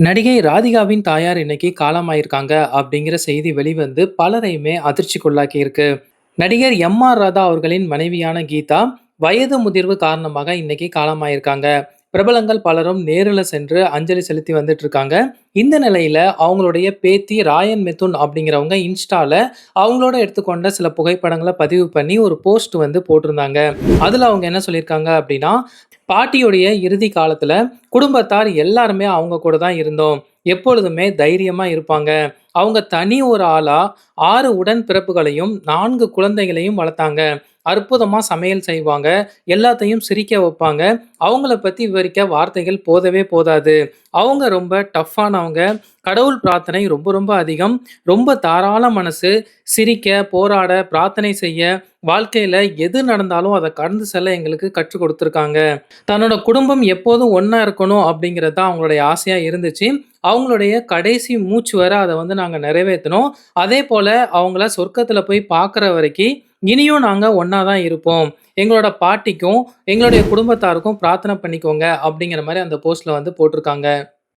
நடிகை ராதிகாவின் தாயார் இன்னைக்கு காலமாயிருக்காங்க அப்படிங்கிற செய்தி வெளிவந்து பலரையுமே அதிர்ச்சிக்குள்ளாக்கி இருக்கு. நடிகர் எம்.ஆர். ராதா அவர்களின் மனைவியான கீதா வயது முதிர்வு காரணமாக இன்னைக்கு காலமாயிருக்காங்க. பிரபலங்கள் பலரும் நேரில் சென்று அஞ்சலி செலுத்தி வந்துட்டு இருக்காங்க. இந்த நிலையில அவங்களுடைய பேத்தி ராயன் மிதுன் அப்படிங்கிறவங்க இன்ஸ்டால அவங்களோட எடுத்துக்கொண்ட சில புகைப்படங்களை பதிவு பண்ணி ஒரு போஸ்ட் வந்து போட்டிருந்தாங்க. அதுல அவங்க என்ன சொல்லியிருக்காங்க அப்படின்னா, பாட்டியுடைய இறுதி காலத்துல குடும்பத்தார் எல்லாருமே அவங்க கூட தான் இருந்தோம். எப்பொழுதுமே தைரியமா இருப்பாங்க. அவங்க தனி ஒரு ஆளா 6 உடன் பிறப்புகளையும் 4 குழந்தைகளையும் வளர்த்தாங்க. அற்புதமா சமையல் செய்வாங்க. எல்லாத்தையும் சிரிக்க வைப்பாங்க. அவங்கள பத்தி விவரிக்க வார்த்தைகள் போதவே போதாது. அவங்க ரொம்ப டஃப்பானவங்க. கடவுள் பிரார்த்தனை ரொம்ப ரொம்ப அதிகம். ரொம்ப தாராள மனசு. சிரிக்க, போராட, பிரார்த்தனை செய்ய, வாழ்க்கையில எது நடந்தாலும் அத கடந்து செல்ல எங்களுக்கு கற்றுக் குடுத்துருக்காங்க. தன்னோட குடும்பம் எப்போதும் ஒண்ணா இருக்கணும் அப்படிங்கிறது தான் அவங்களுடைய ஆசையா இருந்துச்சு. அவங்களுடைய கடைசி மூச்சு வர அத வந்து நாங்க நிறைவேத்துனோம். அதேபோல அவங்கள சொர்க்கத்துல போய் பார்க்குற வரைக்கி, இனியும் நாங்க ஒண்ணா தான் இருப்போம். எங்களோட பாட்டிக்கும், எங்களுடைய குடும்பத்தாருக்கும் பிரார்த்தனை பண்ணிக்கோங்க அப்படிங்கிற மாரி அந்த போஸ்ட்ல வந்து போட்டிருக்காங்க.